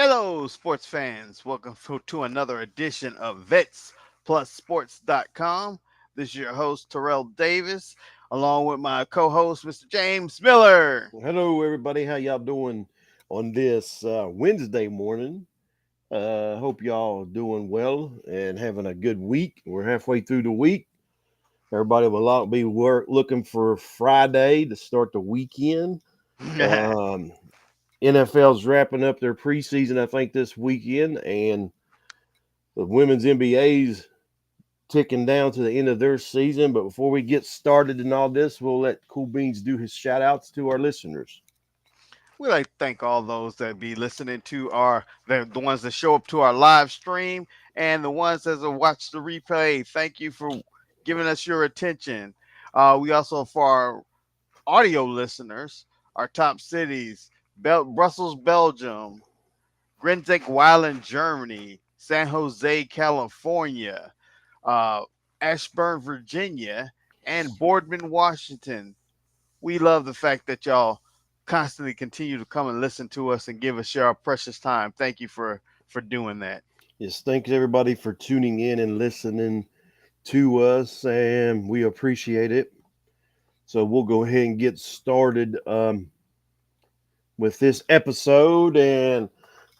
Hello, sports fans. Welcome to another edition of VetsPlusSports.com. This is your host, Terrell Davis, along with my co host, Mr. James Miller. Hello, everybody. How y'all doing on this Wednesday morning? Hope y'all doing well and having a good week. We're halfway through the week. Everybody will be looking for Friday to start the weekend. Um, NFL's wrapping up their preseason, I think, this weekend, and the women's NBA's ticking down to the end of their season. But before we get started in all this, we'll let Cool Beans do his shout outs to our listeners. We'd like to thank all those that be listening to the ones that show up to our live stream and the ones that will watch the replay. Thank you for giving us your attention. We also, for our audio listeners, our top cities: Brussels, Belgium; Grenzik, Weilen, Germany; San Jose, California; uh, Ashburn, Virginia; and Boardman, Washington. We love the fact that y'all constantly continue to come and listen to us and give us your precious time. Thank you for doing that. Yes, thanks everybody for tuning in and listening to us, and we appreciate it. So we'll go ahead and get started with this episode, and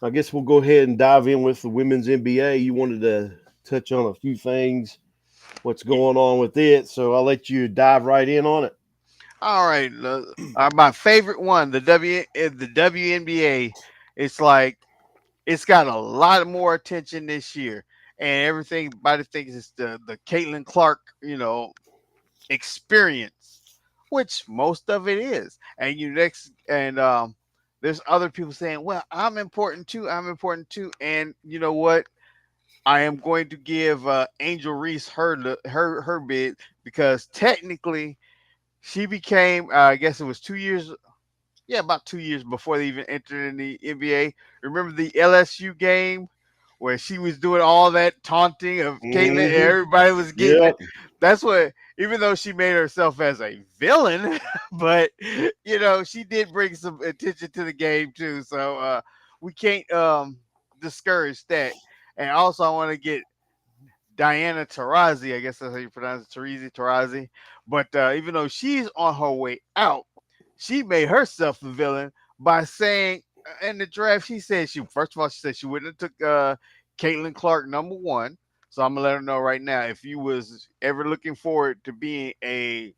I guess we'll go ahead and dive in with the women's NBA. You wanted to touch on a few things, what's going on with it, so I'll let you dive right in on it. All right, my favorite one, the WNBA. It's like it's got a lot more attention this year, and everybody thinks it's the Caitlin Clark, experience, which most of it is. And there's other people saying, "Well, I'm important too. I'm important too." And you know what? I am going to give Angel Reese her bid because technically she became, I guess it was 2 years, yeah, about 2 years before they even entered in the NBA. Remember the LSU game where she was doing all that taunting of Caitlyn and Mm-hmm. everybody was getting it? Yep. That's what, even though she made herself as a villain, but she did bring some attention to the game too. So we can't discourage that. And also, I want to get Diana Taurasi, I guess that's how you pronounce it, Taurasi. But even though she's on her way out, she made herself the villain by saying in the draft, she said first of all, she said she wouldn't have took Caitlin Clark number one. So I'm gonna let her know right now, if you was ever looking forward to being a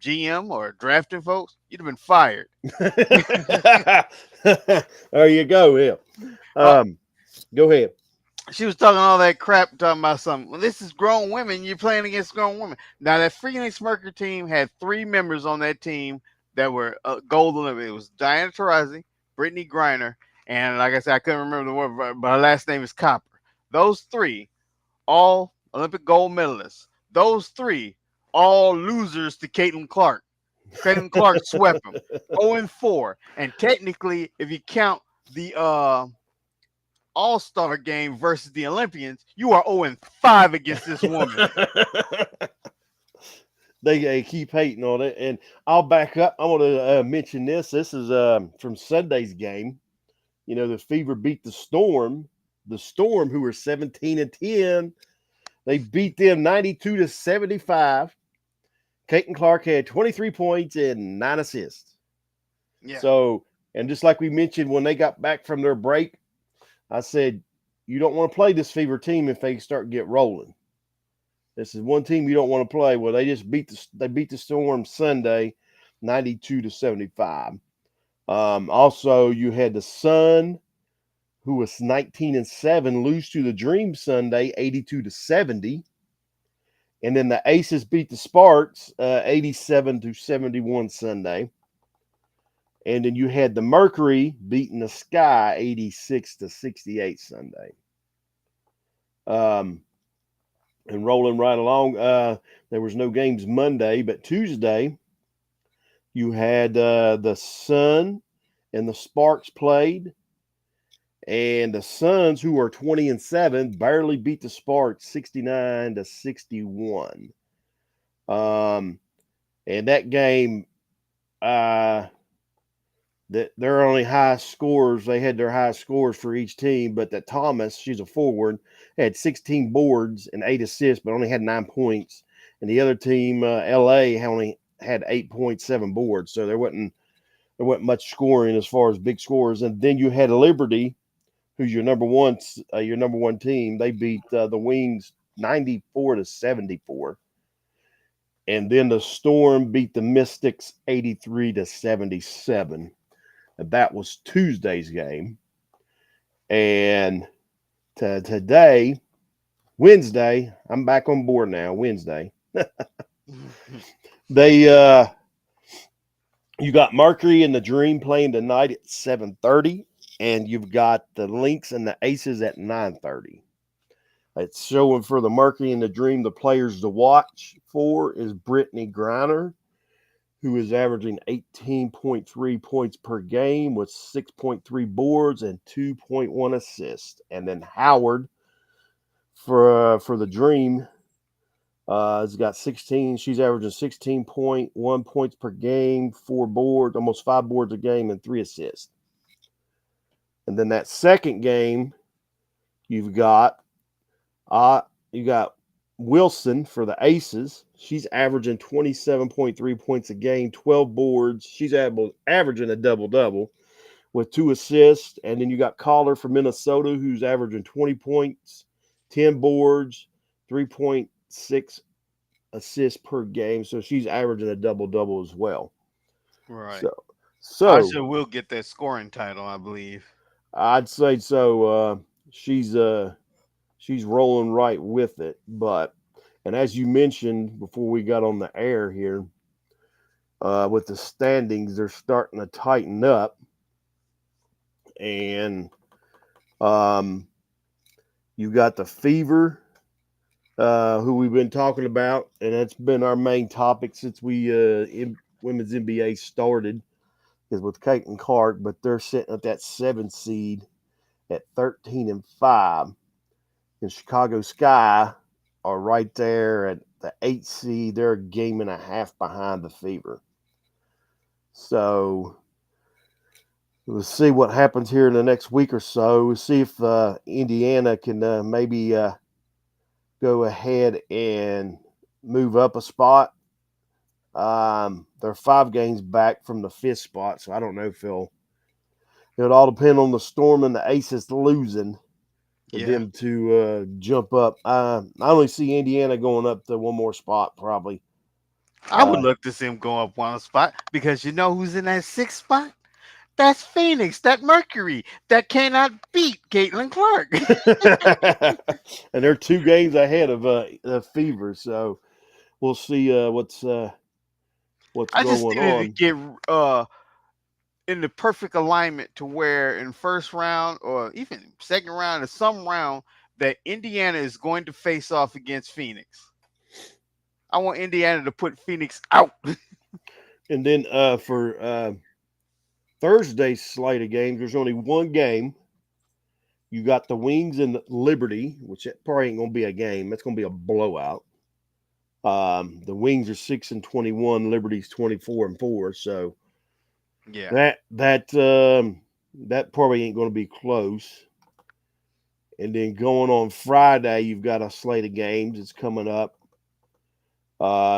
GM or drafting folks, you'd have been fired. There you go. Yeah. Uh, Go ahead. she was talking all that crap, talking about something. Well, this is grown women. You're playing against grown women. Now that Phoenix Mercury team had three members on that team that were gold Olympic. It was Diana Taurasi, Brittany Griner, and like I said, I couldn't remember the word, but her last name is Copper. Those three, all Olympic gold medalists. Those three, all losers to Caitlin Clark. Caitlin Clark swept them 0-4, and technically, if you count the all-Star game versus the Olympians, you are 0-5 against this woman. They keep hating on it, and I'll back up. I want to mention this. This is from Sunday's game. You know, the Fever beat the Storm. The Storm, who were 17-10, they beat them 92-75. Caitlin Clark had 23 points and 9 assists. Yeah. So, and just like we mentioned when they got back from their break, I said, you don't want to play this Fever team if they start get rolling. This is one team you don't want to play. Well, they beat the Storm Sunday, 92-75. Also, you had the Sun, who was 19-7, lose to the Dream Sunday, 82-70. And then the Aces beat the Sparks, 87-71 Sunday. And then you had the Mercury beating the Sky, 86-68 Sunday. And rolling right along. There was no games Monday, but Tuesday you had the Sun and the Sparks played, and the Suns, who are 20-7, barely beat the Sparks 69-61. And that game, that their only high scores, they had their high scores for each team, but that Thomas, she's a forward, had 16 boards and 8 assists, but only had 9 points. And the other team, LA, only had 8.7 boards. So there wasn't much scoring as far as big scores. And then you had Liberty, who's your number one team. They beat the Wings 94-74. And then the Storm beat the Mystics 83-77. That was Tuesday's game. And today, Wednesday, I'm back on board now. Wednesday, they you got Mercury and the Dream playing tonight at 7:30, and you've got the Lynx and the Aces at 9:30. It's showing for the Mercury and the Dream. The players to watch for is Brittany Griner, who is averaging 18.3 points per game with 6.3 boards and 2.1 assists. And then Howard for the Dream has got 16. She's averaging 16.1 points per game, 4 boards, almost 5 boards a game, and 3 assists. And then that second game, you've got you got Wilson for the Aces. She's averaging 27.3 points a game, 12 boards. She's averaging a double double with 2 assists. And then you got Collar from Minnesota, who's averaging 20 points, 10 boards, 3.6 assists per game. So she's averaging a double double as well. Right. So, Aja so will get that scoring title, I believe. I'd say so. She's rolling right with it. But and as you mentioned before we got on the air here, with the standings, they're starting to tighten up, and um, you got the Fever, who we've been talking about, and that's been our main topic since women's NBA started, is with Caitlin Clark. But they're sitting at that 7 seed at 13-5. And Chicago Sky are right there at the 8 seed. They're a game and a half behind the Fever. So we'll see what happens here in the next week or so. We'll see if Indiana can maybe go ahead and move up a spot. They're 5 games back from the 5th spot, so I don't know if it'll all depend on the Storm and the Aces losing for Yeah. them to jump up. I only see Indiana going up to one more spot probably. I would Uh, love to see him go up one spot because you know who's in that sixth spot? That's Phoenix, that Mercury that cannot beat Caitlin Clark. and they're 2 games ahead of the Fever, so we'll see what's I just going needed to on. get in the perfect alignment to where in first round or even second round or some round that Indiana is going to face off against Phoenix. I want Indiana to put Phoenix out. And then for Thursday's slate of games, there's only one game. You got the Wings and Liberty, which probably ain't gonna be a game. It's gonna be a blowout. The Wings are 6-21, Liberty's 24-4. So Yeah. that probably ain't gonna be close. And then going on Friday, you've got a slate of games that's coming up.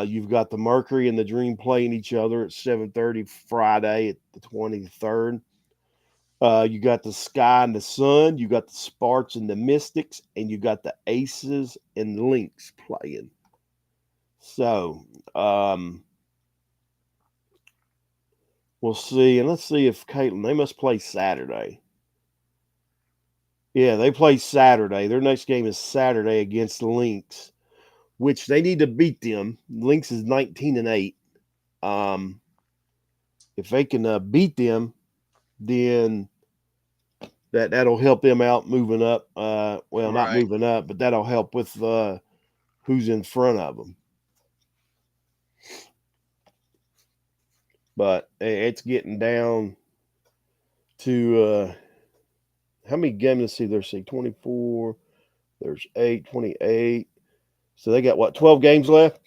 You've got the Mercury and the Dream playing each other at 7:30 Friday at the 23rd. You got the Sky and the Sun. You got the Sparks and the Mystics, and you got the Aces and Lynx playing. So we'll see, and let's see if Caitlin. They must play Saturday. Yeah, they play Saturday. Their next game is Saturday against the Lynx, which they need to beat them. Lynx is 19-8. Um, if they can beat them, then that'll help them out moving up. Well, not Right. moving up, but that'll help with who's in front of them. But it's getting down to how many games? Let's see. There's 24. There's 8, 28. So they got what, 12 games left?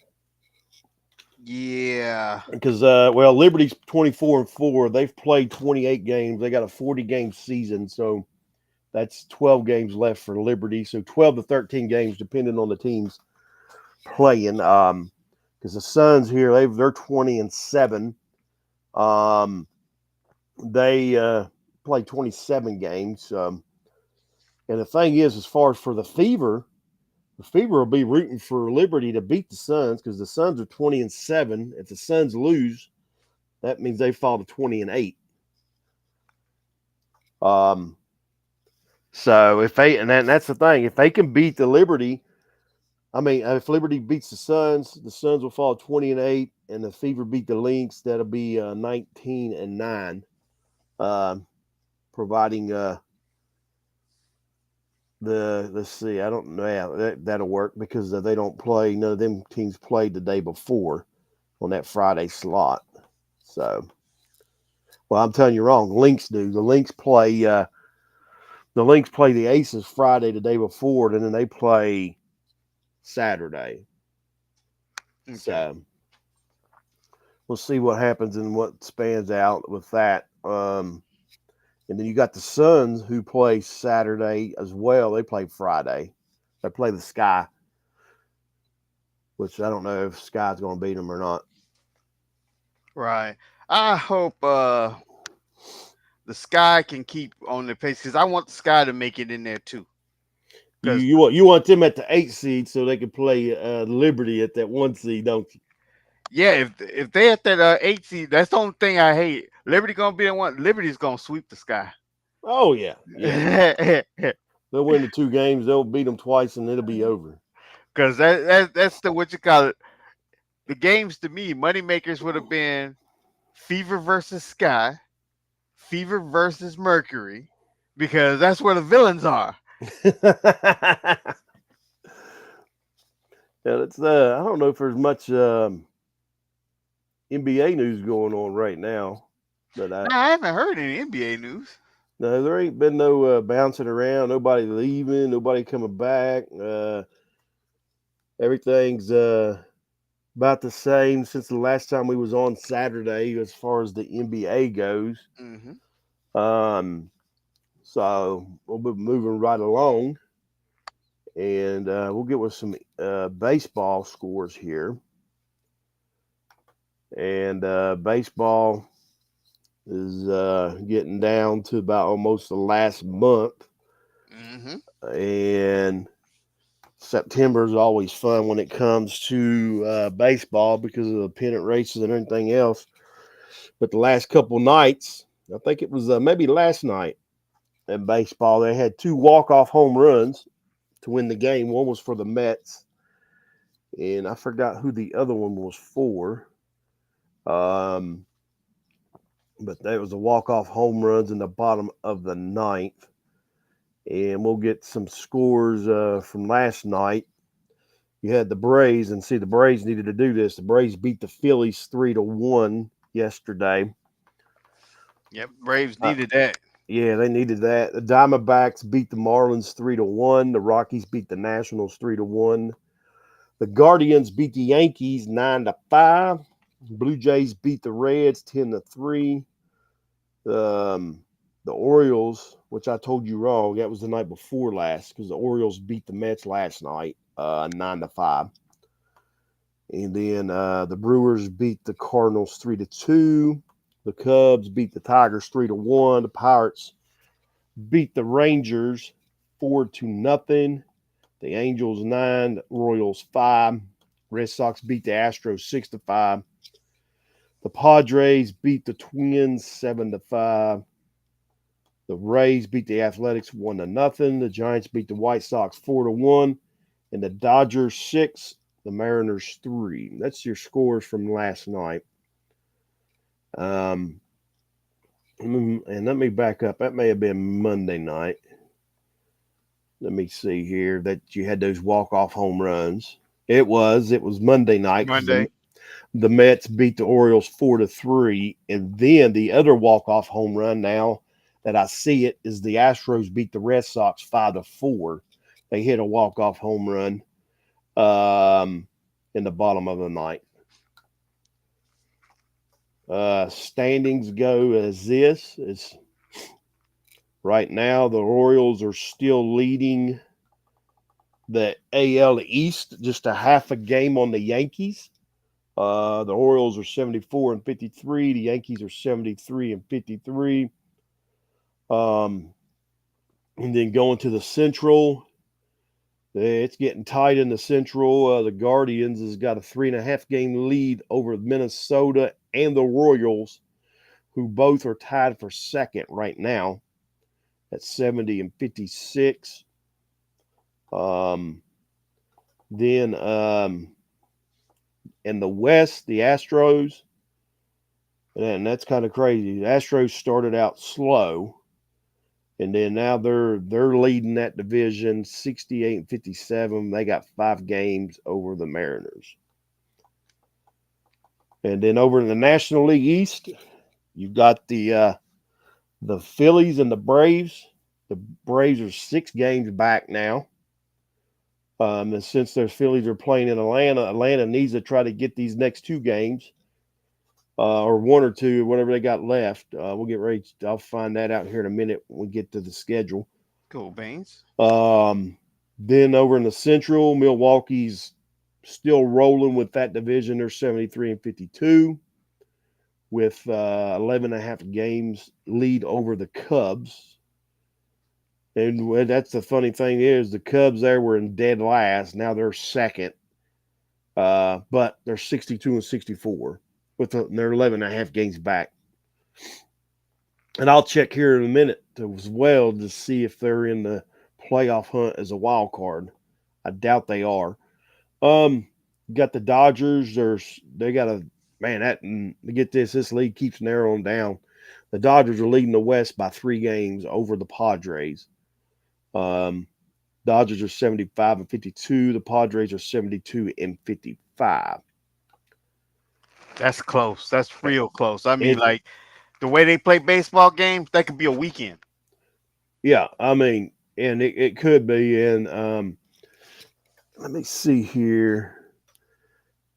Yeah. Because Liberty's 24-4. They've played 28 games. They got a 40-game season, so that's 12 games left for Liberty. So 12 to 13 games, depending on the teams playing. Because the Suns here, they're 20-7. Um, they play 27 games. And the thing is, as far as for the Fever will be rooting for Liberty to beat the Suns because the Suns are 20-7. If the Suns lose, that means they fall to 20-8. Um, so if they and that's the thing, if they can beat the Liberty, I mean, if Liberty beats the Suns will fall 20-8, and the Fever beat the Lynx, that'll be 19-9. Providing let's see, I don't know, yeah, that'll work because they don't play. None of them teams played the day before on that Friday slot. So, well, I'm telling you wrong. The Lynx do. The Lynx play the Aces Friday the day before, and then they play Saturday. Okay. So we'll see what happens and what spans out with that. And then you got the Suns who play Saturday as well. They play Friday. They play the Sky, which I don't know if Sky's going to beat them or not. Right. I hope the Sky can keep on the pace because I want the Sky to make it in there too. You Because you want them at the 8 seed so they can play Liberty at that 1 seed, don't you? yeah, if they at that 8 seed, that's the only thing I hate. Liberty gonna be the one. Liberty's gonna sweep the Sky. Oh yeah, yeah. They'll win the 2 games. They'll beat them twice, and it'll be over. Because that's the what you call it. The games to me, money makers would have been Fever versus Sky, Fever versus Mercury, because that's where the villains are. Yeah, that's I don't know if there's much NBA news going on right now, but Now I haven't heard any NBA news. no, there ain't been no bouncing around. Nobody leaving. Nobody coming back. Everything's about the same since the last time we was on Saturday as far as the NBA goes. Hmm. Um, so we'll be moving right along, and we'll get with some baseball scores here. And baseball is getting down to about almost the last month, Hmm. and September is always fun when it comes to baseball because of the pennant races and everything else. But the last couple nights, I think it was maybe last night in baseball, they had 2 walk-off home runs to win the game. One was for the Mets, and I forgot who the other one was for. Um, but that was a walk-off home runs in the bottom of the ninth. And we'll get some scores from last night. You had the Braves, and see, the Braves needed to do this. The Braves beat the Phillies 3-1 yesterday. Yep, Braves Uh, needed that. yeah, they needed that. The Diamondbacks beat the Marlins 3-1. The Rockies beat the Nationals 3-1. The Guardians beat the Yankees 9-5. Blue Jays beat the Reds 10-3. The Orioles, which I told you wrong, that was the night before last because the Orioles beat the Mets last night 9-5. And then the Brewers beat the Cardinals 3-2. The Cubs beat the Tigers 3-1. The Pirates beat the Rangers 4-0. The Angels 9, the Royals 5. Red Sox beat the Astros 6-5. The Padres beat the Twins 7-5. The Rays beat the Athletics 1-0. The Giants beat the White Sox 4-1. And the Dodgers 6, the Mariners 3. That's your scores from last night. Um, and let me back up. That may have been Monday night. Let me see here that you had those walk-off home runs. It was. It was Monday night because Monday. the Mets beat the Orioles 4-3, and then the other walk-off home run now that I see it is the Astros beat the Red Sox 5-4. They hit a walk-off home run in the bottom of the ninth. Standings go as this. It's right now the Orioles are still leading the AL East, just a half a game on the Yankees. The Orioles are 74 and 53. The Yankees are 73 and 53. Um, and then going to the Central, it's getting tight in the Central. The Guardians has got a 3.5 game lead over Minnesota and the Royals, who both are tied for second right now at 70 and 56. Um, then in the West, the Astros, and that's kind of crazy. The Astros started out slow, and then now they're leading that division 68 and 57. They got 5 games over the Mariners. And then over in the National League East, you've got the Phillies and the Braves. The Braves are 6 games back now. And since their Phillies are playing in Atlanta, Atlanta needs to try to get these next 2 games, or one or two, whatever they got left. We'll get ready. I'll find that out here in a minute when we get to the schedule. Cool beans. Um, then over in the Central, Milwaukee's still rolling with that division. They're 73 and 52 with 11 and a half games lead over the Cubs. And that's the funny thing is the Cubs there were in dead last. Now they're second, but they're 62 and 64 with they're 11 and a half games back. And I'll check here in a minute as well to see if they're in the playoff hunt as a wild card. I doubt they are. Um, got the Dodgers. They got a man that get this. This league keeps narrowing down. The Dodgers are leading the West by 3 games over the Padres. Um, Dodgers are 75 and 52. The Padres are 72 and 55. That's close. That's real close. I mean, It like the way they play baseball games, that could be a weekend. Yeah, I mean, and it could be. And let me see here.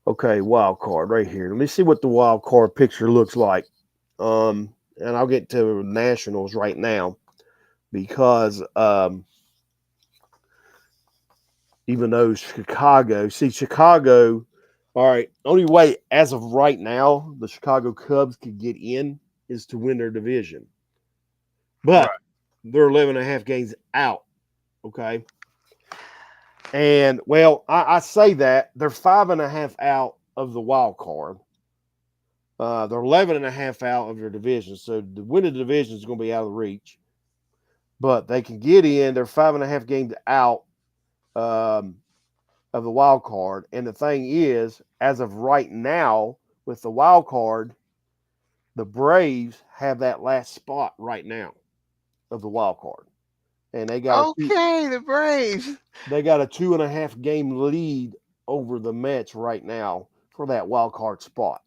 Okay, wild card right here. Let me see what the wild card picture looks like. And I'll get to Nationals right now because even though Chicago, all right, only way as of right now the Chicago Cubs could get in is to win their division, Right. but they're 11 and a half games out. Okay, and well, I say that they're 5.5 out of the wild card. They're 11 and a half out of their division. So the win of the division is going to be out of reach. But they can get in. They're 5.5 games out um, of the wild card. And the thing is, as of right now, with the wild card, the Braves have that last spot right now of the wild card. And Okay, the Braves. they got a 2.5 game lead over the Mets right now for that wild card spot.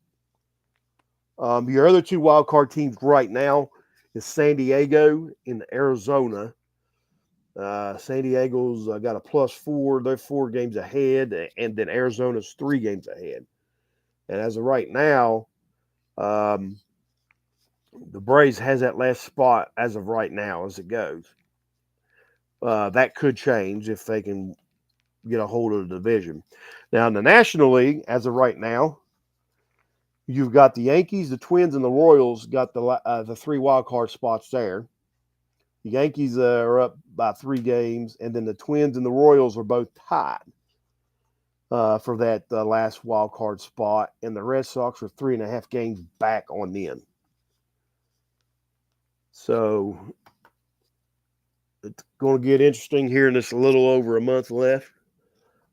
Your other 2 wild card teams right now is San Diego and Arizona. San Diego's got a +4; they're 4 games ahead, and then Arizona's 3 games ahead. And as of right now, um, the Braves has that last spot as of right now as it goes. That could change if they can get a hold of the division. Now in the National League, as of right now, you've got the Yankees, the Twins, and the Royals got the 3 wild card spots there. The Yankees are up by 3 games, and then the Twins and the Royals are both tied for that last wild card spot, and the Red Sox are 3.5 games back on them. So it's going to get interesting here in this a little over a month left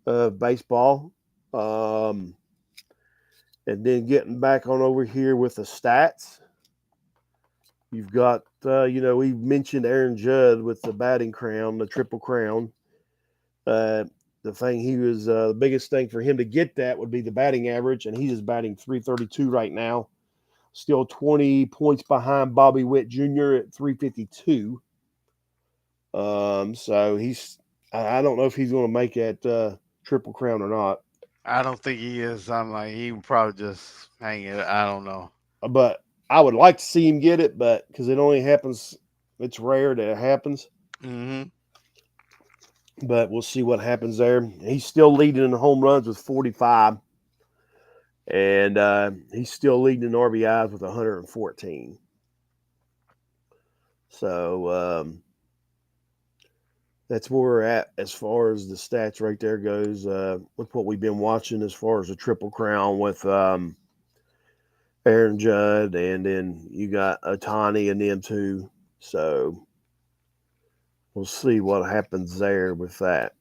of baseball. Um, and then getting back on over here with the stats. You've got, we mentioned Aaron Judd with the batting crown, the triple crown. Uh, the biggest thing for him to get that would be the batting average, and he is batting 332 right now. Still 20 points behind Bobby Witt Jr. at 352. So I don't know if he's going to make that triple crown or not. I don't think he is. I'm like he would probably just hang it. I don't know. but I would like to see him get it, but because it only happens, it's rare that it happens. Hmm. But we'll see what happens there. He's still leading in home runs with 45, and he's still leading in RBIs with 114. So that's where we're at as far as the stats right there goes. With what we've been watching as far as the Triple Crown with Aaron Judd, and then you got Otani and them too. So we'll see what happens there with that.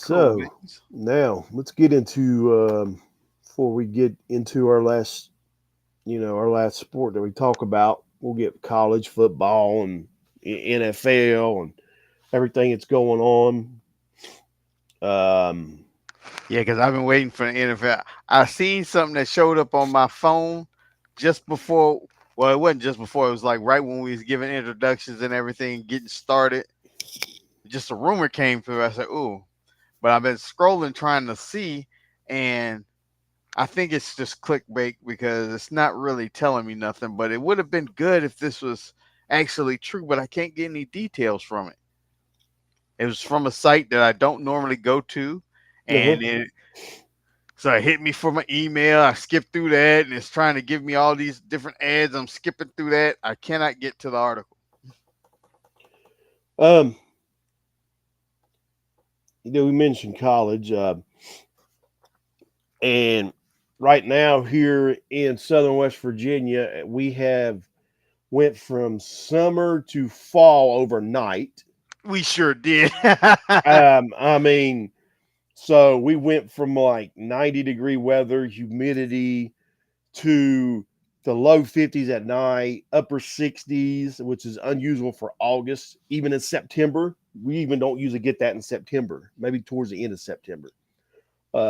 Cool So beans. now let's get into before we get into our last, our last sport that we talk about. We'll get college football and NFL and everything that's going on. Um, Yeah, because I've been waiting for the NFL. I seen something that showed up on my phone just before. Well, it wasn't just before. It was like right when we was giving introductions and everything, getting started. Just a rumor came through. I said, "Ooh," but I've been scrolling trying to see, and I think it's just clickbait because it's not really telling me nothing. But it would have been good if this was actually true, but I can't get any details from it. It was from a site that I don't normally go to, uh-huh. and so it hit me for my email. I skipped through that, and it's trying to give me all these different ads. I'm skipping through that. I cannot get to the article. um, we mentioned college, and right now here in Southern West Virginia, we have went from summer to fall overnight. We sure did. I mean, so we went from like 90-degree weather, humidity, to the low 50s at night, upper 60s, which is unusual for August, even in September. We even don't usually get that in September, maybe towards the end of September.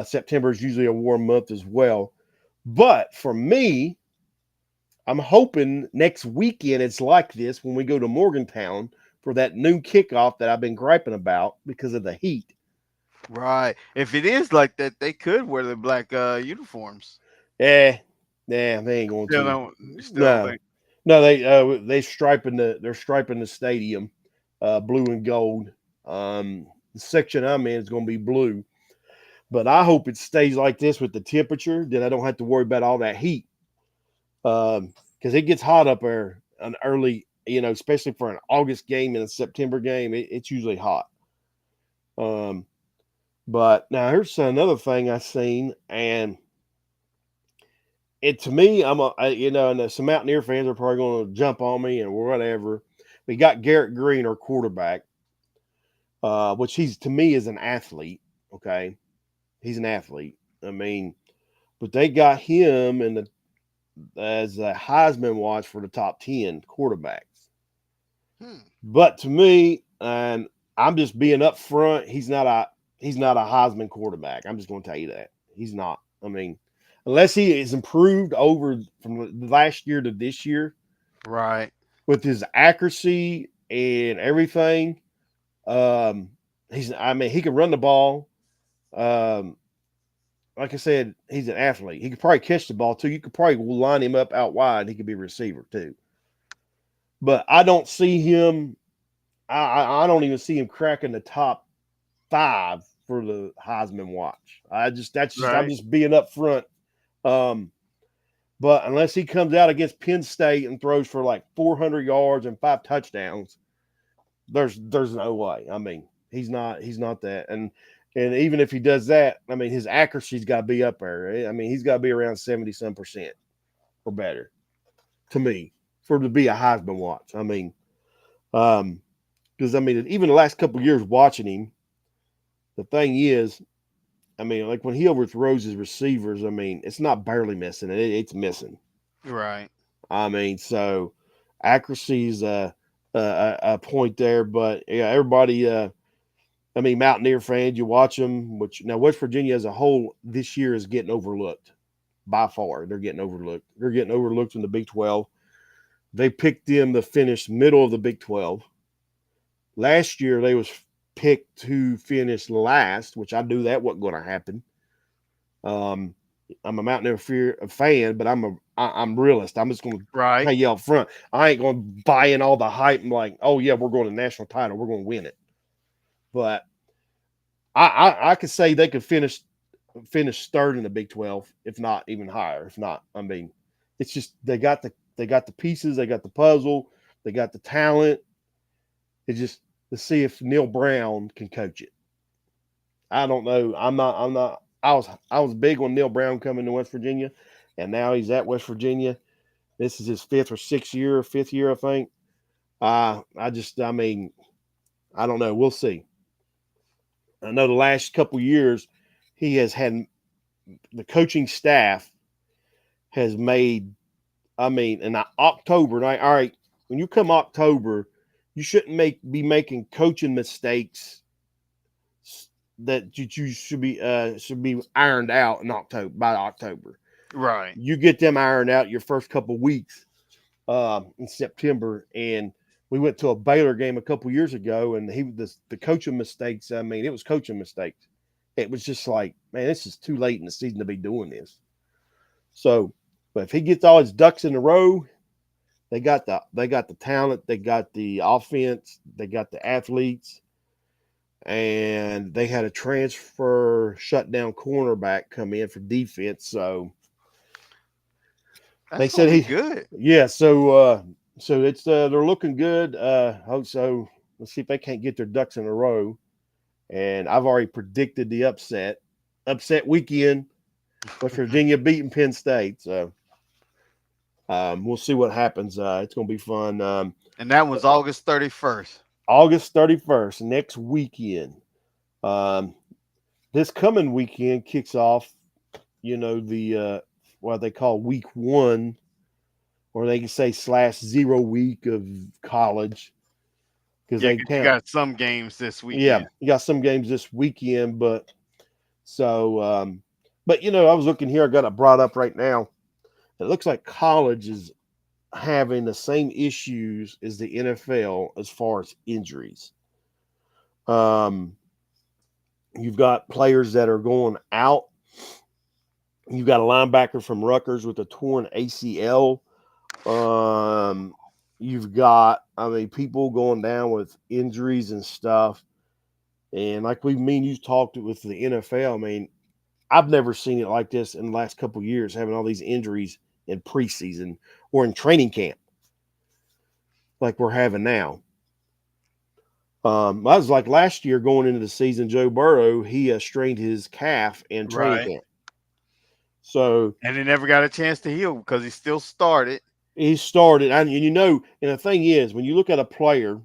September is usually a warm month as well. But for me, I'm hoping next weekend it's like this when we go to Morgantown for that noon kickoff that I've been griping about because of the heat. Right. If it is like that, they could wear the black uniforms. Eh, nah, they ain't going Still to. don't. You still don't No, think? no, they're striping the stadium blue and gold. The section I'm in is going to be blue, but I hope it stays like this with the temperature. Then I don't have to worry about all that heat because it gets hot up there an early, especially for an August game and a September game. It's usually hot. Um, but now here's another thing I seen, and it to me, and some Mountaineer fans are probably going to jump on me and whatever. We got Garrett Green, our quarterback, which he's to me is an athlete. Okay, he's an athlete. I mean, but they got him as a Heisman watch for the top 10 quarterbacks. Hmm. But to me, and I'm just being upfront, he's not a Heisman quarterback. I'm just going to tell you that he's not. I mean, unless he is improved over from last year to this year Right. with his accuracy and everything. Um, I mean, he can run the ball. Um, like I said, he's an athlete. He could probably catch the ball too. You could probably line him up out wide. He could be a receiver too. But I don't see him. I don't even see him cracking the top 5 for the Heisman watch. I'm Right. just being upfront. Um, but unless he comes out against Penn State and throws for like 400 yards and 5 touchdowns, there's no way. I mean, he's not that. And even if he does that, I mean, his accuracy's got to be up there. I mean, he's got to be around 70% or better to me for to be a Heisman watch. I mean, because I mean, even the last couple of years watching him, the thing is, I mean, like when he overthrows his receivers, I mean, it's not barely missing; it's missing. Right. I mean, so accuracy is a point there, but yeah, everybody. I mean, Mountaineer fans, you watch them. Which now West Virginia as a whole this year is getting overlooked by far. They're getting overlooked. They're getting overlooked in the Big 12. They picked them to finish middle of the Big 12. Last year they was picked to finish last, which I knew that wasn't going to happen. Um, I'm a Mountaineer fan, but I'm realist. I'm just going to tell Right. you up front. I ain't going to buy in all the hype and like, oh yeah, we're going to national title, we're going to win it. But I could say they could finish third in the Big 12, if not even higher. If not, I mean, it's just they got the pieces, they got the puzzle, they got the talent. It's just to see if Neil Brown can coach it. I don't know. I'm not. I was big on Neil Brown coming to West Virginia, and now he's at West Virginia. This is his fifth year, I think. I mean, I don't know. We'll see. I know the last couple years, he has had the coaching staff has made. I mean, in October, all right, when you come October, you shouldn't be making coaching mistakes that you should be ironed out in October by October. Right. You get them ironed out your first couple of weeks in September. And we went to a Baylor game a couple years ago, and the coaching mistakes. I mean, it was coaching mistakes. It was just like, man, this is too late in the season to be doing this. So, but if he gets all his ducks in a row, they got the talent, they got the offense, they got the athletes, and they had a transfer shutdown cornerback come in for defense. So they That's gonna said be he, good. yeah. So it's they're looking good. Hope so. Let's see if they can't get their ducks in a row. And I've already predicted the upset weekend. West Virginia beating Penn State. So we'll see what happens. It's going to be fun. And that was August 31st. August 31st, next weekend. Um, this coming weekend kicks off, the what they call week one, or they can say /0 week of college because Yeah, they because you count. got some games this Yeah, weekend. you got some games this weekend, but so, but I was looking here. I got it brought up right now. It looks like college is having the same issues as the NFL as far as injuries. Um, you've got players that are going out. You've got a linebacker from Rutgers with a torn ACL. Um, you've got, I mean, people going down with injuries and stuff. And like you talked with the NFL. I mean, I've never seen it like this in the last couple of years, having all these injuries in preseason or in training camp, like we're having now. I was like last year going into the season, Joe Burrow, he strained his calf in training Right. camp. So And he never got a chance to heal because he still started. he started, and the thing is, when you look at a player,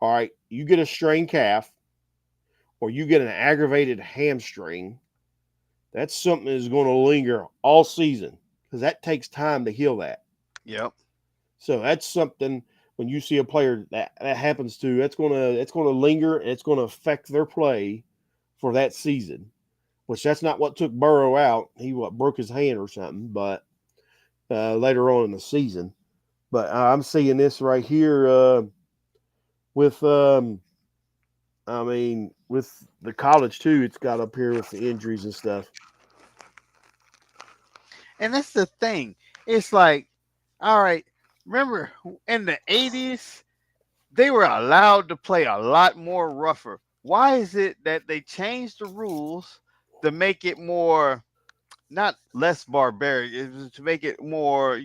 all right, you get a strained calf or you get an aggravated hamstring, that's something that's going to linger all season because that takes time to heal that. Yep. So that's something when you see a player that happens to, that's gonna linger and it's gonna affect their play for that season. Which that's not what took Burrow out. He broke his hand or something, but later on in the season. But I'm seeing this right here with I mean with the college too. It's got up here with the injuries and stuff. And that's the thing. It's like, all right, remember in the 80s, they were allowed to play a lot more rougher. Why is it that they changed the rules to make it more, not less barbaric, it was to make it more,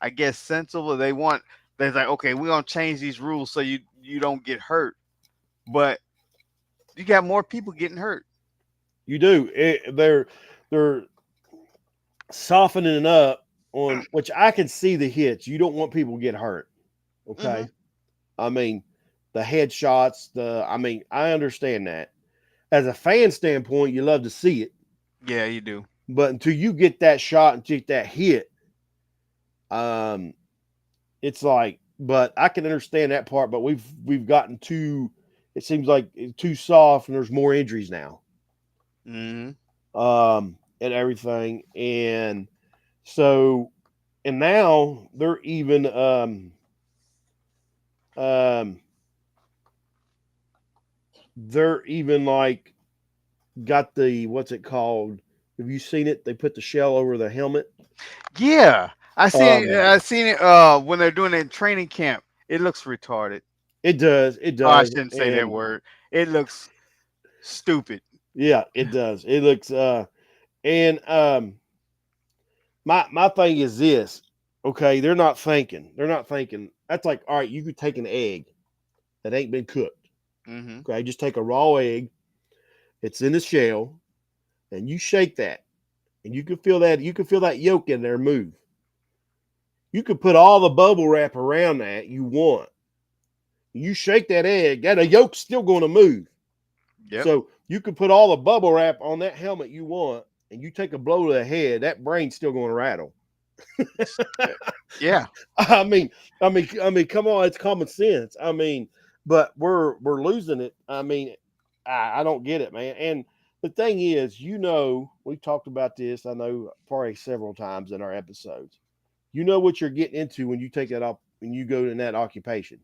I guess sensible. They're like, okay, we're gonna change these rules so you don't get hurt. But you got more people getting hurt. You do. They're softening up on which I can see the hits. You don't want people to get hurt. Hmm. Okay. I mean, the headshots, I mean, I understand that. As a fan standpoint, you love to see it. Yeah, you do. But until you get that shot and get that hit, um, it's like, but I can understand that part, but we've gotten too it seems like too soft and there's more injuries now. Hmm. And everything. And so and now um they're even like got the what's it called? Have you seen it? They put the shell over the helmet. Yeah, I seen it. Um, I seen it when they're doing it in training camp. It looks retarded. it does, it Oh, I does, shouldn't say that and word. It looks stupid. yeah, it does. It looks and my thing is this. Okay, they're not thinking. They're not thinking. That's like, all right, you could take an egg that ain't been cooked. Hmm. Okay, just take a raw egg. It's in the shell, and you shake that, and you can feel that. You can feel that yolk in there move. You could put all the bubble wrap around that you want. You shake that egg, that a yolk's still going to move. Yep. So you can put all the bubble wrap on that helmet you want, and you take a blow to the head, that brain's still going to rattle. S- uh, Yeah. I mean, come on, it's common sense. I mean, but we're losing it. I mean, I don't get it, man. And the thing is, we've talked about this. I know probably several times in our episodes. You know what you're getting into when you take that up when you go in that occupation.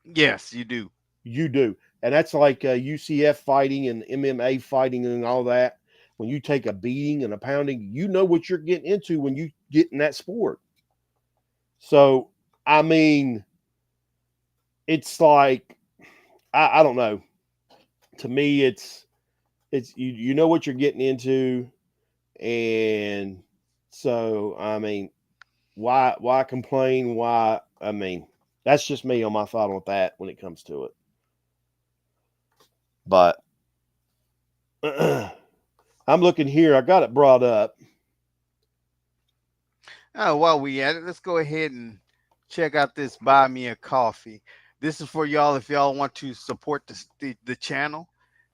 Yes, you do. You do, and that's like UCF fighting and MMA fighting and all that. When you take a beating and a pounding, you know what you're getting into when you get in that sport. So, I mean, it's like I don't know. To me, it's you know what you're getting into, and so I mean, why complain? Why I mean, that's just me on my thought on that when it comes to it. But I'm looking here. I got it brought up. Oh, while we at it, let's go ahead and check out this Buy Me a Coffee. This is for y'all if y'all want to support the channel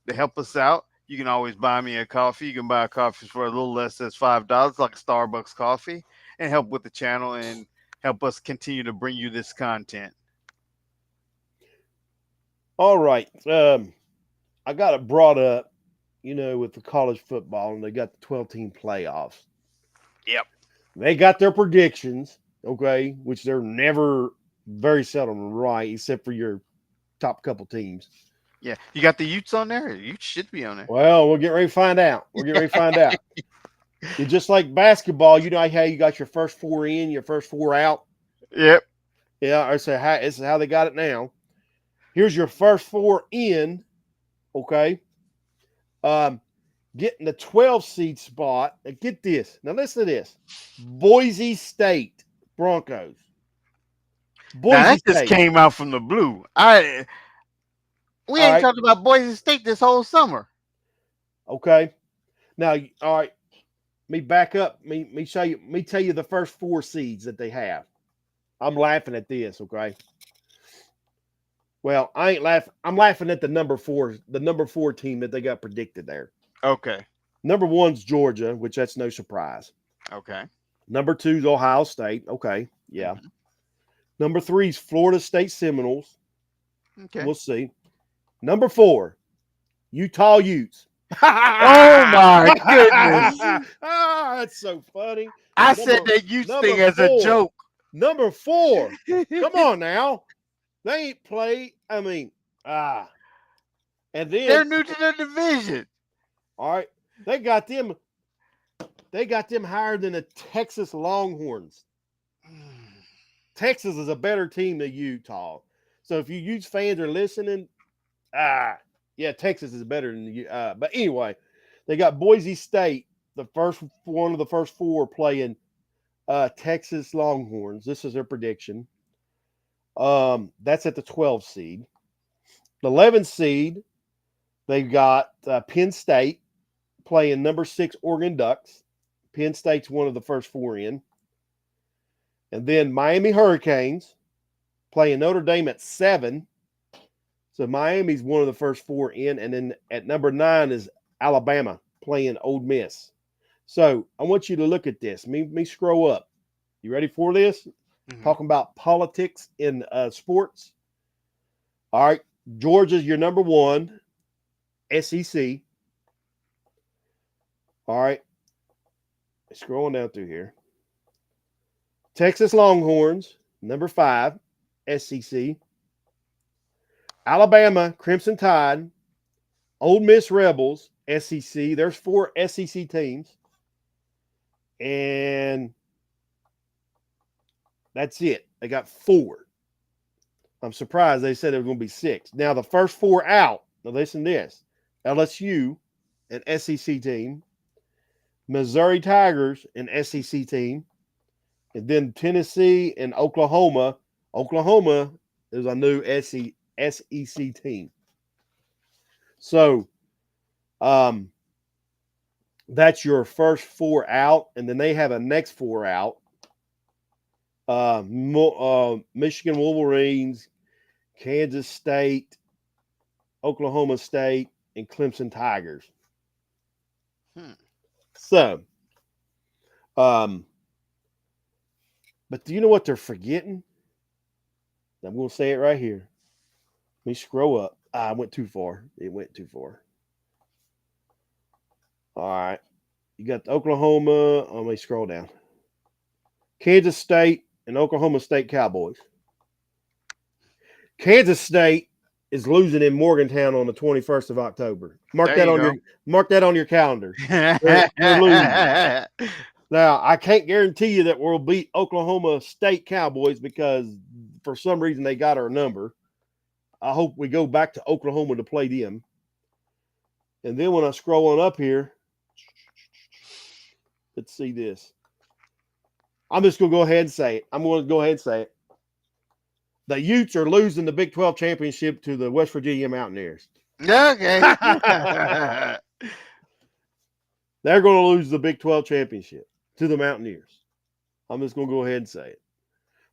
to help us out. You can always buy me a coffee. You can buy a coffee for a little less than $5, like a Starbucks coffee, and help with the channel and help us continue to bring you this content. All right. I got it brought up. With the college football, and they got the 12-team playoffs. Yep. They got their predictions, okay, which they're never very seldom right, except for your top couple teams. Yeah. You got the Utes on there? You should be on there. Well, we'll get ready to find out. We'll get ready to find out. It's just like basketball. You know how you got your first four in, your first four out. Yep. Yeah, this is how they got it now. Here's your first four in, okay. Um, Getting the 12 seed spot. And get this. Now listen to this. Boise State Broncos. Now Boise that just State. came out from the blue. We All ain't right. talked about Boise State this whole summer. Okay. Now, all right. Me back up. Me show you. Me tell you the first four seeds that they have. I'm laughing at this. Okay. Well, I ain't laughing. I'm laughing at the number four. The number four team that they got predicted there. Okay. Number one's Georgia, which that's no surprise. Okay. Number two's Ohio State. Okay. Yeah. Hmm. Number three's Florida State Seminoles. Okay. We'll see. Number four, Utah Utes. Oh my goodness. That's so funny. I said Number that Utes number thing as a four. joke. Number four. Come on now. They ain't played. I mean, ah. And They're then, new to the division. all right, they got them. They got them higher than the Texas Longhorns. Texas is a better team than Utah. So if you Utes fans are listening, ah, yeah, Texas is better than you. But anyway, they got Boise State, the first one of the first four playing Texas Longhorns. This is their prediction. That's at the 12 seed. The 11 seed, they've got Penn State playing number 6 Oregon Ducks. Penn State's one of the first four in. And then Miami Hurricanes playing Notre Dame at 7. So Miami's one of the first four in. And then at number 9 is Alabama playing Ole Miss. So I want you to look at this. Me scroll up. You ready for this? Hmm. Talking about politics in sports. All right. Georgia's your number 1, SEC. All right. Scrolling down through here. Texas Longhorns, number 5, SEC. Alabama Crimson Tide, Ole Miss Rebels, SEC. There's 4 SEC teams, and that's it. They got 4. I'm surprised they said it was going to be 6. Now, the first 4 out, now listen to this: LSU, an SEC team, Missouri Tigers, an SEC team, and then Tennessee and Oklahoma. Oklahoma is a new SEC team. So, um, that's your first 4 out, and then they have a next 4 out. Michigan Wolverines, Kansas State, Oklahoma State, and Clemson Tigers. Hmm. So, um, but do you know what they're forgetting? I'm going to say it right here. Let me scroll up. I went too far. It went too far. All right. You got Oklahoma. Let me scroll down. Kansas State and Oklahoma State Cowboys. Kansas State is losing in Morgantown on the 21st of October. There you go. Mark that on your calendar. They're losing. Now, I can't guarantee you that we'll beat Oklahoma State Cowboys because for some reason they got our number. I hope we go back to Oklahoma to play them. And then when I scroll on up here, let's see this. I'm just going to go ahead and say it. I'm going to go ahead and say it. The Utes are losing the Big 12 championship to the West Virginia Mountaineers. Okay. They're going to lose the Big 12 championship to the Mountaineers. I'm just going to go ahead and say it.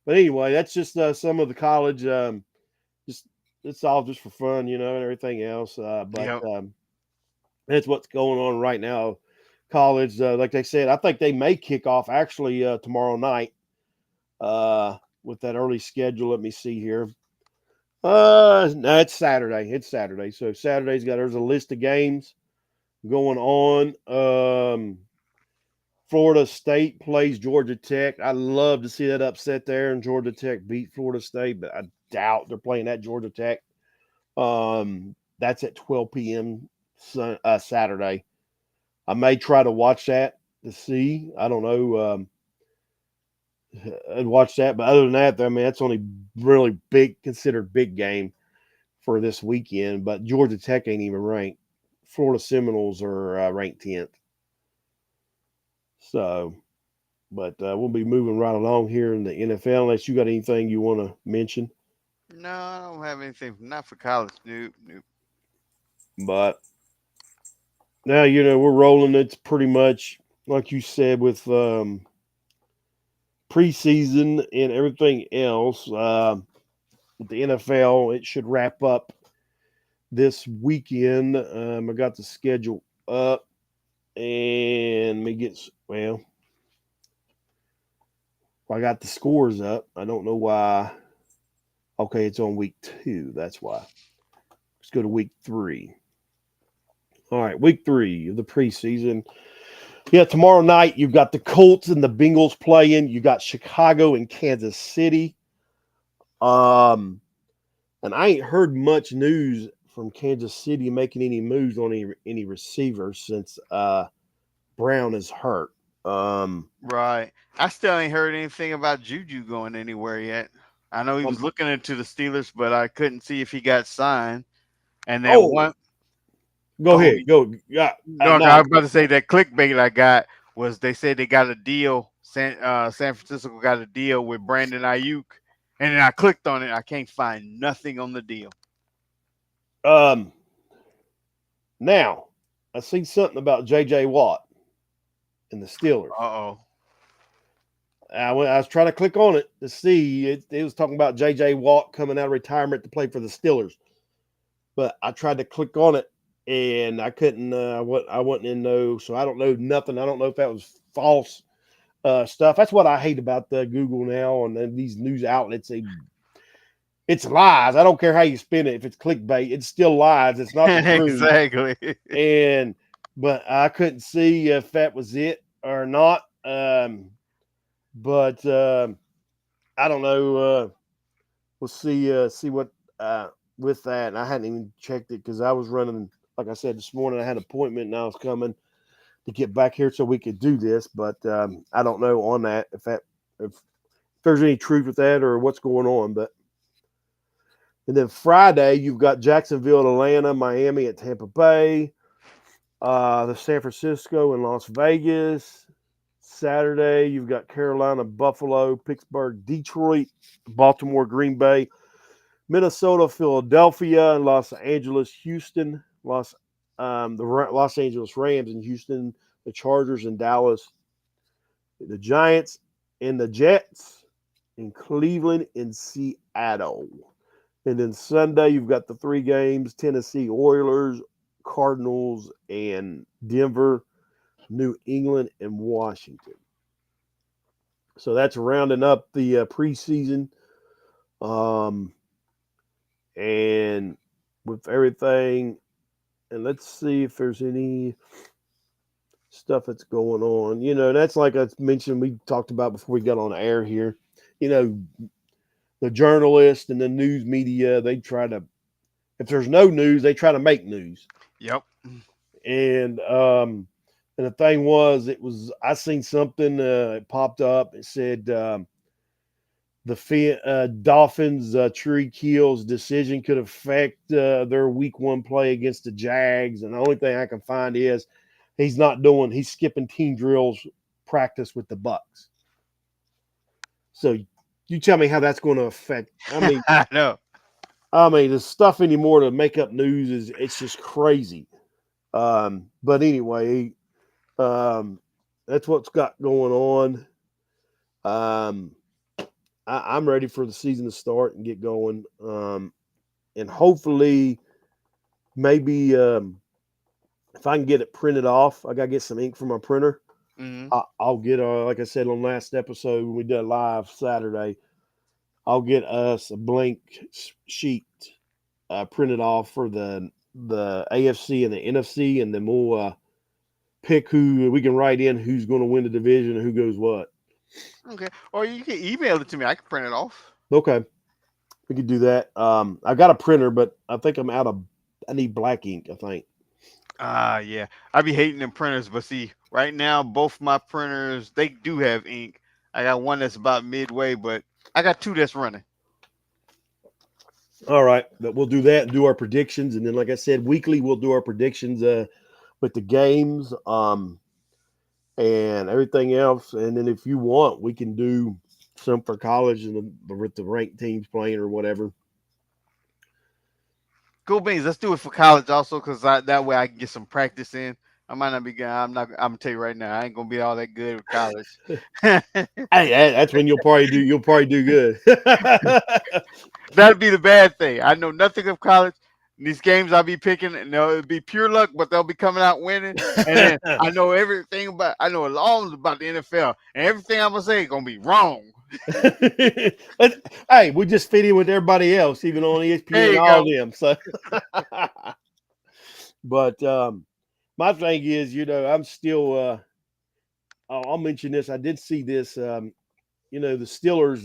But anyway, that's just some of the college. Just it's all just for fun, and everything else. Yep. That's what's going on right now. College, like they said, I think they may kick off actually tomorrow night with that early schedule. Let me see here. No, it's Saturday. It's Saturday. So there's a list of games going on. Florida State plays Georgia Tech. I love to see that upset there, and Georgia Tech beat Florida State, but I doubt they're playing at Georgia Tech. That's at 12 p.m. Saturday. I may try to watch that to see. I don't know. I'd watch that, but other than that, I mean, that's only really considered big game for this weekend. But Georgia Tech ain't even ranked. Florida Seminoles are ranked 10th. So, but we'll be moving right along here in the NFL. Unless you got anything you want to mention. No, I don't have anything. Not for college. Nope. Nope. But now we're rolling. It's pretty much like you said with preseason and everything else. With the NFL, it should wrap up this weekend. I got the schedule up, and let me get I got the scores up. I don't know why. Okay, it's on week 2. That's why. Let's go to week 3. All right, week 3 of the preseason. Yeah, tomorrow night you've got the Colts and the Bengals playing. You got Chicago and Kansas City. And I ain't heard much news from Kansas City making any moves on any receivers since Brown is hurt. Right. I still ain't heard anything about Juju going anywhere yet. I know he was um, looking into the Steelers, but I couldn't see if he got signed. And then oh, one, go oh, ahead, go. Yeah, no, no, I no. was about to say that clickbait I got was they said they got a deal. San Francisco got a deal with Brandon Ayuk, and then I clicked on it. I can't find nothing on the deal. Um, now I seen something about J.J. Watt and the Steelers. Uh oh. I was trying to click on it to see. It was talking about J.J. Watt coming out of retirement to play for the Steelers, but I tried to click on it and I couldn't. I wasn't in no, so I don't know nothing. I don't know if that was false stuff. That's what I hate about the Google now and then these news outlets. It's lies. I don't care how you spin it. If it's clickbait, it's still lies. It's not the truth. Exactly. And but I couldn't see if that was it or not. But I don't know. We'll see what with that. And I hadn't even checked it because I was running like I said this morning, I had an appointment and I was coming to get back here so we could do this. But I don't know on that if there's any truth with that or what's going on. But and then Friday you've got Jacksonville at Atlanta, Miami at Tampa Bay, the San Francisco and Las Vegas. Saturday you've got Carolina, Buffalo, Pittsburgh, Detroit, Baltimore, Green Bay, Minnesota, Philadelphia, and Los Angeles, Houston, the Los Angeles Rams in Houston, the Chargers in Dallas, the Giants and the Jets in Cleveland and Seattle. And then Sunday, you've got the three games: Tennessee Oilers, Cardinals, and Denver, New England, and Washington. So that's rounding up the preseason. Um, and with everything, and let's see if there's any stuff that's going on. That's like I mentioned, we talked about before we got on air here. You know, the journalists and the news media, they try to, if there's no news, they try to make news. Yep. And the thing was, I seen something, it popped up. It said the Dolphins, Tree Keel's decision could affect their week one play against the Jags. And the only thing I can find is he's skipping team drills practice with the Bucks. So you tell me how that's going to affect. I know. The stuff anymore to make up news it's just crazy. But anyway, that's what's got going on. I'm ready for the season to start and get going. And hopefully, maybe if I can get it printed off, I got to get some ink from my printer. Mm-hmm. I'll get, like I said on last episode when we did live Saturday, I'll get us a blank sheet printed off for the AFC and the NFC, and then we'll pick who we can write in who's going to win the division and who goes what. Okay. Or you can email it to me. I can print it off. Okay, we could do that. I got a printer, but I think I need black ink, I think. Yeah. I be hating them printers, but see, right now both my printers they do have ink. I got one that's about midway, but I got two that's running. All right, but we'll do that and do our predictions, and then, like I said, weekly we'll do our predictions with the games, and everything else. And then if you want, we can do some for college and with the ranked teams playing or whatever. Cool beans. Let's do it for college also, cause that way I can get some practice in. I might not be good. I'm not. I'm gonna tell you right now, I ain't gonna be all that good with college. Hey, that's when you'll probably do good. That'd be the bad thing. I know nothing of college. These games I'll be picking, and it'll be pure luck, but they'll be coming out winning. And then I know everything about. I know all about the NFL, and everything I'm gonna say is gonna be wrong. Hey, we just fit in with everybody else, even on ESPN There and you all go. of them. So, but my thing is, I'm still. I'll mention this. I did see this. The Steelers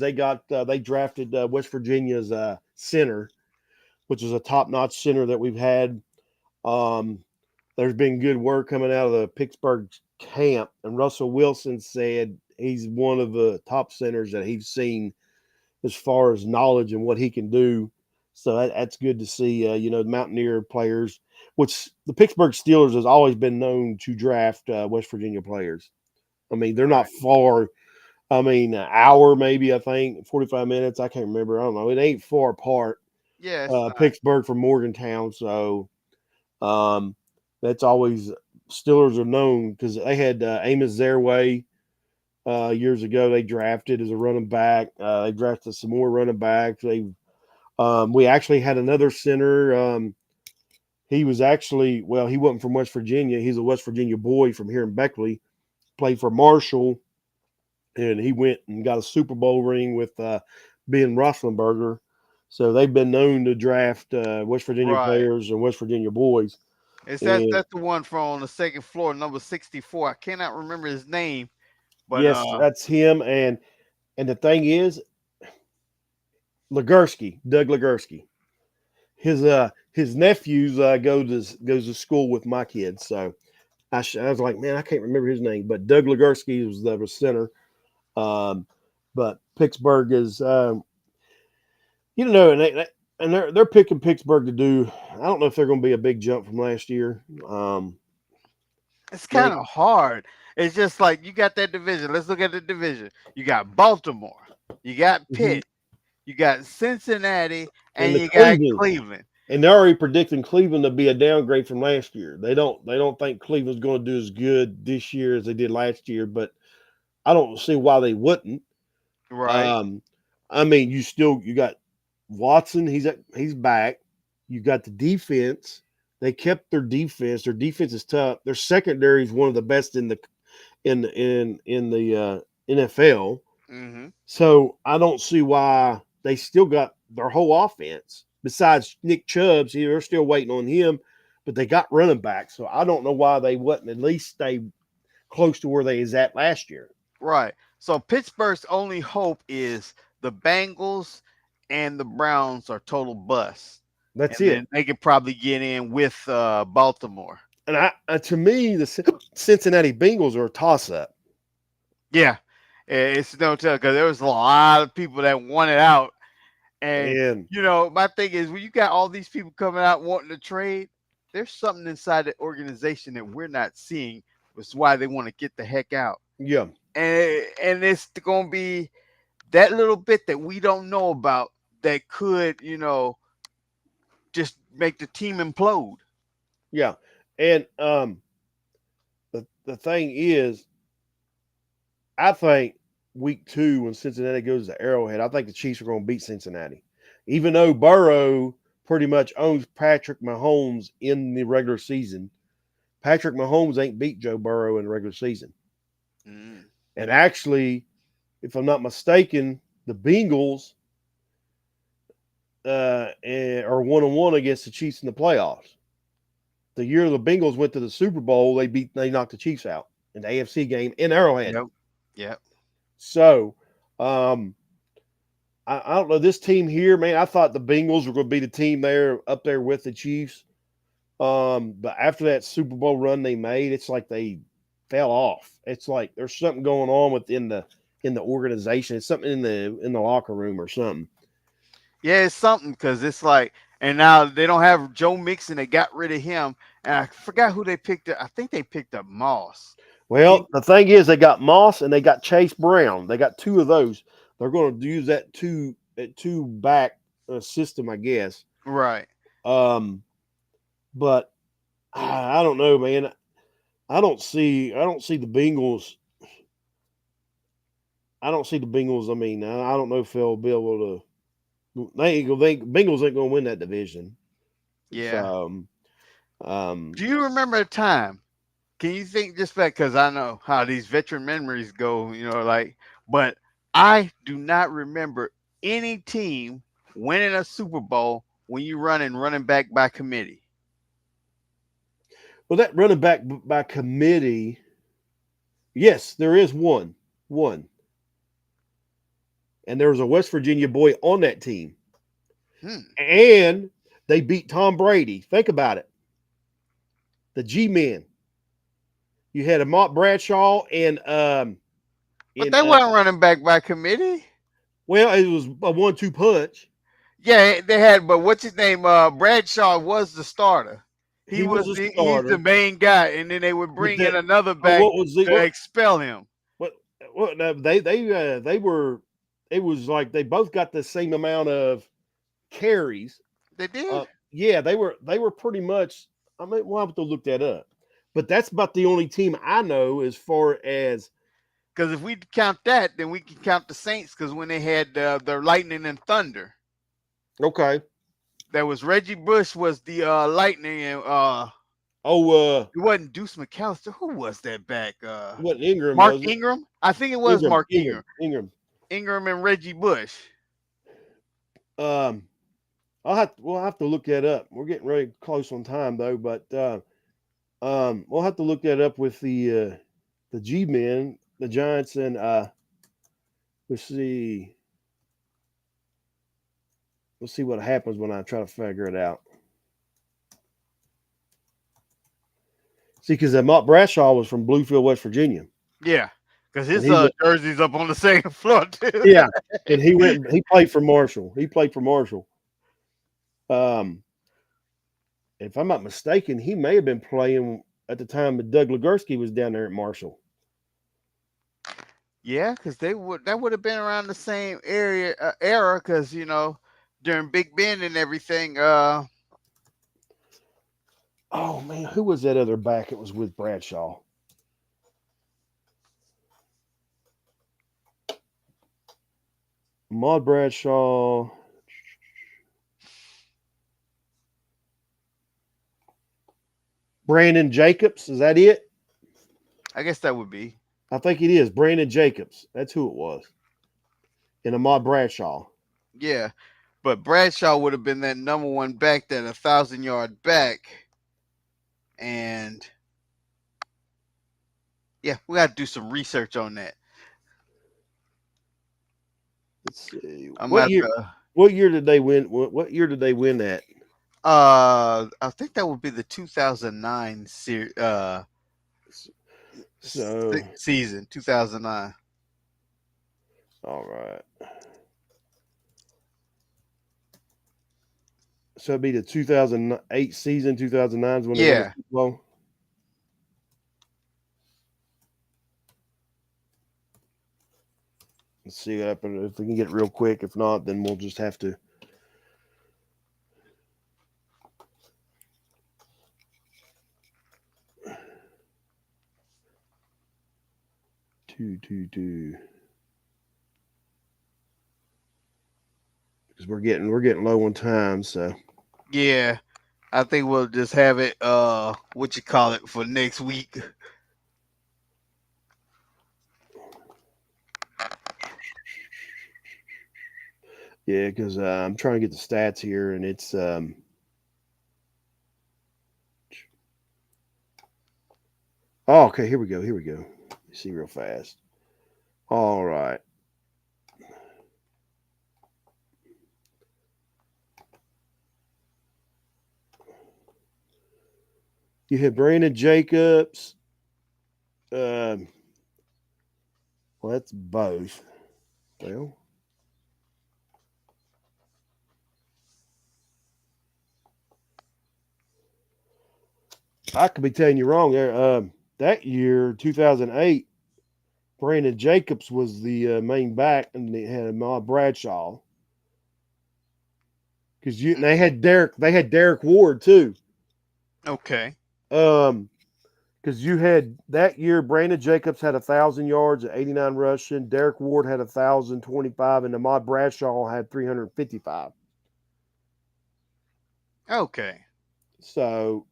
they drafted West Virginia's center, which is a top-notch center that we've had. Um, there's been good work coming out of the Pittsburgh camp, and Russell Wilson said he's one of the top centers that he's seen as far as knowledge and what he can do. So that's good to see. The Mountaineer players, which the Pittsburgh Steelers has always been known to draft West Virginia players. They're not Right. far. An hour maybe, I think, 45 minutes. I can't remember. I don't know. It ain't far apart, Yeah, it's not. Pittsburgh from Morgantown. So um, that's always Steelers are known because they had Amos Zerway years ago. They drafted as a running back. They drafted some more running backs. We actually had another center. He was actually he wasn't from West Virginia. He's a West Virginia boy from here in Beckley. Played for Marshall, and he went and got a Super Bowl ring with Ben Roethlisberger. So they've been known to draft West Virginia Right. players and West Virginia boys. It's And that's the one from on the second floor, number 64. I cannot remember his name, but yes, that's him. And the thing is, Doug Legursky. His his nephews goes to school with my kids. So I was like, man, I can't remember his name, but Doug Legursky was the center. Um, but Pittsburgh is, and they're picking Pittsburgh to do. I don't know if they're going to be a big jump from last year. It's kind They of hard. It's just like you got that division. Let's look at the division. You got Baltimore, you got mhm. Pitt, you got Cincinnati, And and the you got Cleveland, Cleveland. and they're already predicting Cleveland to be a downgrade from last year. They don't think Cleveland's going to do as good this year as they did last year, but I don't see why they wouldn't. Right. Um, I mean, you got Watson. He's back. You got the defense. They kept their defense. Their defense is tough. Their secondary is one of the best in the NFL. Hmm. So I don't see why they still got their whole offense. Besides Nick Chubb's, they're still waiting on him, but they got running back. So I don't know why they wouldn't at least stay close to where they is at last year. Right. So Pittsburgh's only hope is the Bengals and the Browns are total bust, That's and then it. they could probably get in with Baltimore. And to me, the Cincinnati Bengals are a toss up. Yeah, it's no tell because there was a lot of people that wanted out, and And my thing is when you got all these people coming out wanting to trade, there's something inside the organization that we're not seeing. Which is why they want to get the heck out, yeah, and it's going to be that little bit that we don't know about that could just make the team implode. yeah. And the thing is, I think week 2 when Cincinnati goes to Arrowhead, I think the Chiefs are going to beat Cincinnati, even though Burrow pretty much owns Patrick Mahomes in the regular season. Patrick Mahomes ain't beat Joe Burrow in the regular season, Mm. and actually, if I'm not mistaken, the Bengals are 1-1 against the Chiefs in the playoffs. The year the Bengals went to the Super Bowl, they knocked the Chiefs out in the AFC game in Arrowhead. Yep. Yep. So, um, I don't know this team here, man. I thought the Bengals were going to be the team there up there with the Chiefs. But after that Super Bowl run they made, it's like they fell off. It's like there's something going on within the organization. It's something in the locker room or something. Yeah, it's something because it's like, and now they don't have Joe Mixon. They got rid of him, and I forgot who they picked up. I think they picked up Moss. He Well, the thing is, they got Moss and they got Chase Brown. They got two of those. They're going to use that two back system, I guess. right. But I don't know, man. I don't see the Bengals. I don't see the Bengals. I mean, I don't know if they'll be able to. Bengals ain't going to win that division. Yeah. So, Do you remember a time? Can you think just back? Because I know how these veteran memories go. But I do not remember any team winning a Super Bowl when you running back by committee. well, that running back by committee. Yes, there is one, and there was a West Virginia boy on that team, Hmm. and they beat Tom Brady. Think about it. The G Men. You had a Mont Bradshaw and But in they weren't running back by committee. well, it was a 1-2 punch. Yeah, they had, but what's his name? Bradshaw was the starter. He was a He's the starter, main guy, and then they would but bring in that another but back what was the to expel him. what no, they were it was like they both got the same amount of carries. They did Yeah, they were pretty much. I mean, we'll have to look that up, but that's about the only team I know as far as because if we count that, then we can count the Saints because when they had the Lightning and Thunder, okay. there was Reggie Bush was the Lightning, and Oh, it wasn't Deuce McAllister. Who was that back? it wasn't Ingram, Mark was it? Ingram. I think it was Ingram, Mark Ingram, Ingram. Ingram. Ingram and Reggie Bush. Um, we'll have to look that up. We're getting really close on time though, but we'll have to look that up with the G men, the Giants, and let's see, let's see what happens when I try to figure it out. See, because Mott Bradshaw was from Bluefield, West Virginia, Yeah, because and his he went. jersey's up on the second floor too. Yeah, and he went. He played for Marshall. He played for Marshall. Um, if I'm not mistaken, he may have been playing at the time that Doug Legursky was down there at Marshall. Yeah, because that would have been around the same era, because during Big Ben and everything. Oh man, who was that other back? It was with Bradshaw. Maud Bradshaw. Brandon Jacobs. Is that it? I guess that would be. I think it is. Brandon Jacobs. That's who it was. And Ahmad Bradshaw. Yeah, but Bradshaw would have been that number one back, that 1,000 yard back, and yeah, we got to do some research on that. Let's see. I'm at What year did they win? What year did they win that? I think that would be the 2009 So, season, 2009. all right. So it'd be the 2008 season, 2009 is when they won the Yeah. Super Bowl. Let's see what happens if we can get it real quick. If not, then we'll just have to. Two. Because we're getting low on time, so Yeah. I think we'll just have it what you call it for next week. yeah. Because I'm trying to get the stats here, and it's oh, okay. Here we go. Let's see real fast. All right. You had Brandon Jacobs. Um, well, that's both. Well, I could be telling you wrong there. That year, 2008, Brandon Jacobs was the main back, and they had Ahmad Bradshaw. Because they had Derek Ward too. Okay. Um, because you had that year, Brandon Jacobs had 1,000 yards at 89 rushing. Derek Ward had 1,025, and Ahmad Bradshaw had 355. Okay. So,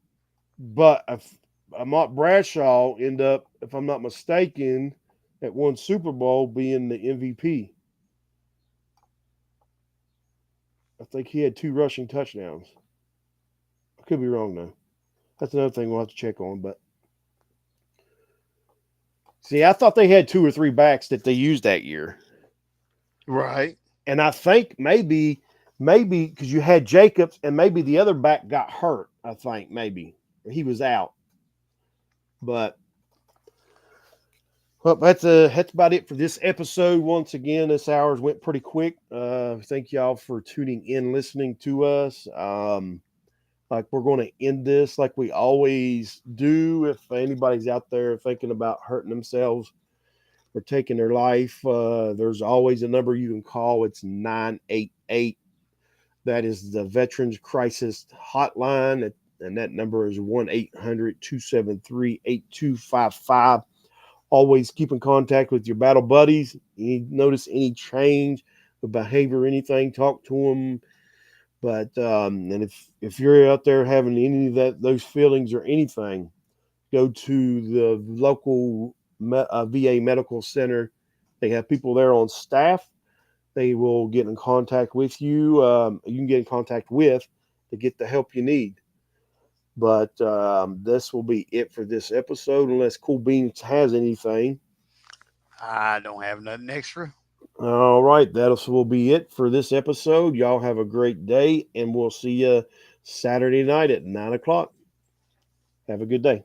but if Ahmad Bradshaw end up, if I'm not mistaken, at one Super Bowl being the MVP. I think he had 2 rushing touchdowns. I could be wrong though. That's another thing we'll have to check on. But see, I thought they had 2 or 3 backs that they used that year, Right. and I think maybe because you had Jacobs and maybe the other back got hurt. I think maybe he was out. But well, that's about it for this episode. Once again, this hours went pretty quick. Thank y'all for tuning in, listening to us. Like we're going to end this like we always do. If anybody's out there thinking about hurting themselves or taking their life, there's always a number you can call. It's 988. That is the Veterans Crisis Hotline, and that number is 1-800-273-8255. Always keep in contact with your battle buddies. You notice any change of behavior, anything, talk to them. But and if you're out there having any of those feelings or anything, go to the local VA medical center. They have people there on staff. They will get in contact with you. You can get in contact with to get the help you need. But this will be it for this episode, unless Cool Beans has anything. I don't have nothing extra. All right, that will be it for this episode. Y'all have a great day, and we'll see you Saturday night at 9 o'clock. Have a good day.